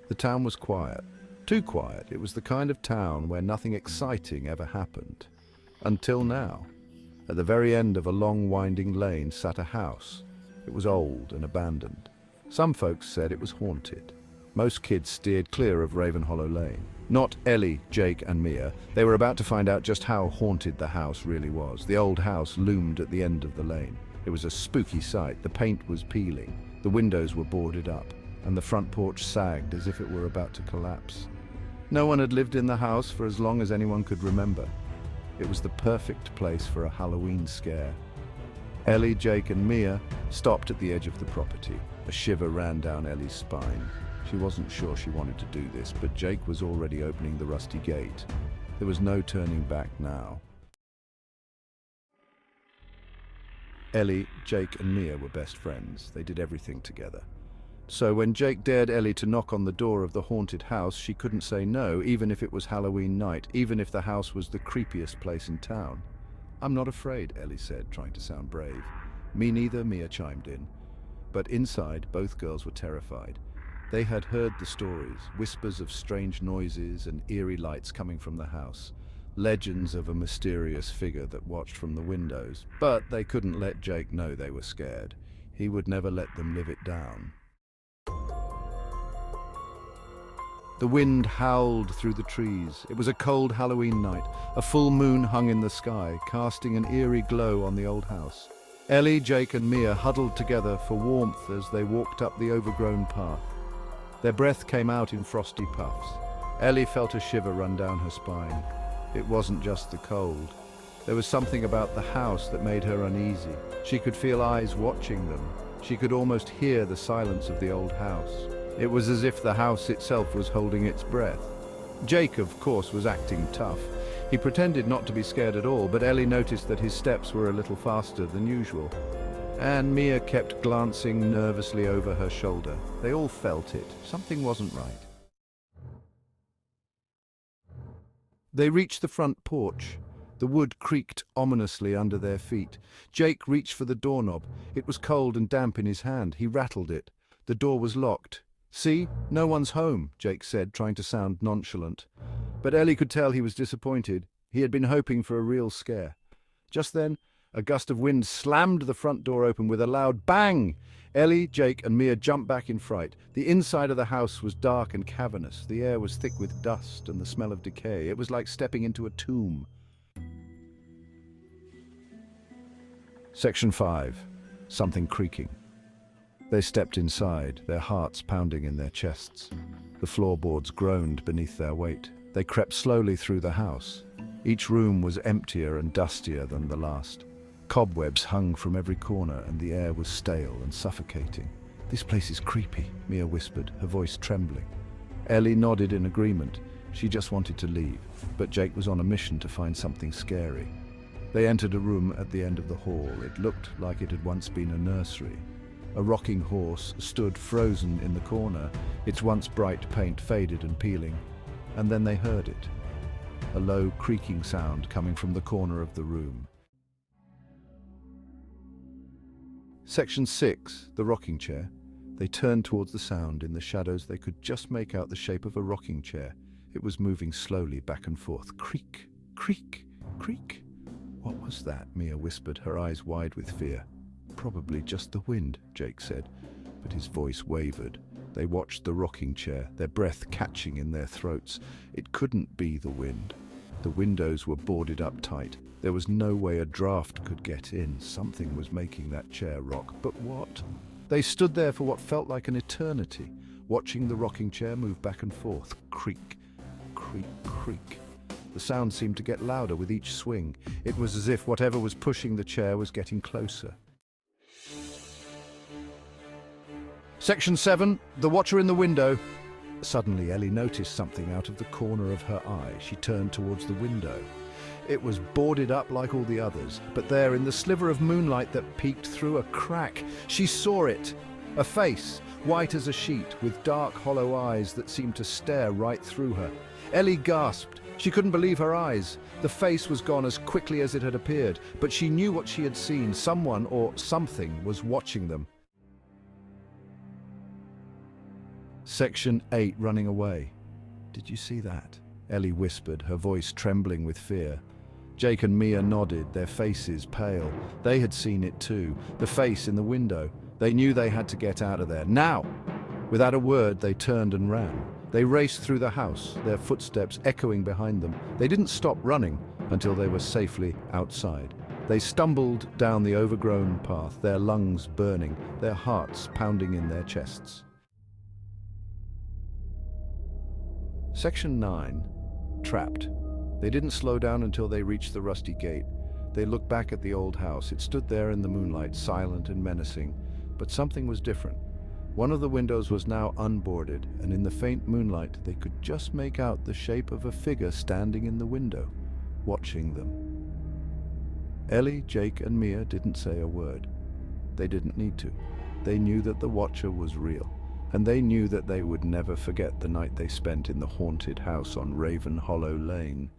The town was quiet. Too quiet. It was the kind of town where nothing exciting ever happened. Until now. At the very end of a long winding lane sat a house. It was old and abandoned. Some folks said it was haunted. Most kids steered clear of Ravenhollow Lane. Not Ellie, Jake and Mia. They were about to find out just how haunted the house really was. The old house loomed at the end of the lane. It was a spooky sight. The paint was peeling. The windows were boarded up, and the front porch sagged as if it were about to collapse. No one had lived in the house for as long as anyone could remember. It was the perfect place for a Halloween scare. Ellie, Jake and Mia stopped at the edge of the property. A shiver ran down Ellie's spine. She wasn't sure she wanted to do this, but Jake was already opening the rusty gate. There was no turning back now. Ellie, Jake and Mia were best friends. They did everything together. So when Jake dared Ellie to knock on the door of the haunted house, she couldn't say no, even if it was Halloween night, even if the house was the creepiest place in town. "I'm not afraid," Ellie said, trying to sound brave. "Me neither," Mia chimed in. But inside, both girls were terrified. They had heard the stories, whispers of strange noises and eerie lights coming from the house, legends of a mysterious figure that watched from the windows, but they couldn't let Jake know they were scared. He would never let them live it down. The wind howled through the trees. It was a cold Halloween night. A full moon hung in the sky, casting an eerie glow on the old house. Ellie, Jake and Mia huddled together for warmth as they walked up the overgrown path. Their breath came out in frosty puffs. Ellie felt a shiver run down her spine. It wasn't just the cold. There was something about the house that made her uneasy. She could feel eyes watching them. She could almost hear the silence of the old house. It was as if the house itself was holding its breath. Jake, of course, was acting tough. He pretended not to be scared at all, but Ellie noticed that his steps were a little faster than usual. And Mia kept glancing nervously over her shoulder. They all felt it. Something wasn't right. They reached the front porch. The wood creaked ominously under their feet. Jake reached for the doorknob. It was cold and damp in his hand. He rattled it. The door was locked. "See? No one's home," Jake said, trying to sound nonchalant. But Ellie could tell he was disappointed. He had been hoping for a real scare. Just then, a gust of wind slammed the front door open with a loud bang. Ellie, Jake and Mia jumped back in fright. The inside of the house was dark and cavernous. The air was thick with dust and the smell of decay. It was like stepping into a tomb. Section 5. Something creaking. They stepped inside, their hearts pounding in their chests. The floorboards groaned beneath their weight. They crept slowly through the house. Each room was emptier and dustier than the last. Cobwebs hung from every corner and the air was stale and suffocating. "This place is creepy," Mia whispered, her voice trembling. Ellie nodded in agreement. She just wanted to leave, but Jake was on a mission to find something scary. They entered a room at the end of the hall. It looked like it had once been a nursery. A rocking horse stood frozen in the corner, its once bright paint faded and peeling. And then they heard it. A low creaking sound coming from the corner of the room. Section 6, the rocking chair. They turned towards the sound. In the shadows they could just make out the shape of a rocking chair. It was moving slowly back and forth. Creak, creak, creak. "What was that?" Mia whispered, her eyes wide with fear. "Probably just the wind," Jake said, but his voice wavered. They watched the rocking chair, their breath catching in their throats. It couldn't be the wind. The windows were boarded up tight. There was no way a draft could get in. Something was making that chair rock, but what? They stood there for what felt like an eternity, watching the rocking chair move back and forth. Creak, creak, creak. The sound seemed to get louder with each swing. It was as if whatever was pushing the chair was getting closer. Section 7, the watcher in the window. Suddenly, Ellie noticed something out of the corner of her eye. She turned towards the window. It was boarded up like all the others, but there, in the sliver of moonlight that peeked through a crack, she saw it. A face, white as a sheet, with dark, hollow eyes that seemed to stare right through her. Ellie gasped. She couldn't believe her eyes. The face was gone as quickly as it had appeared, but she knew what she had seen. Someone or something was watching them. Section 8 running away. Did you see that? Ellie whispered, her voice trembling with fear. Jake and Mia nodded, their faces pale. They had seen it too, the face in the window. They knew they had to get out of there, now! Without a word, they turned and ran. They raced through the house, their footsteps echoing behind them. They didn't stop running until they were safely outside. They stumbled down the overgrown path, their lungs burning, their hearts pounding in their chests. Section 9. Trapped. They didn't slow down until they reached the rusty gate. They looked back at the old house. It stood there in the moonlight, silent and menacing. But something was different. One of the windows was now unboarded, and in the faint moonlight they could just make out the shape of a figure standing in the window, watching them. Ellie, Jake, and Mia didn't say a word. They didn't need to. They knew that the Watcher was real, and they knew that they would never forget the night they spent in the haunted house on Raven Hollow Lane.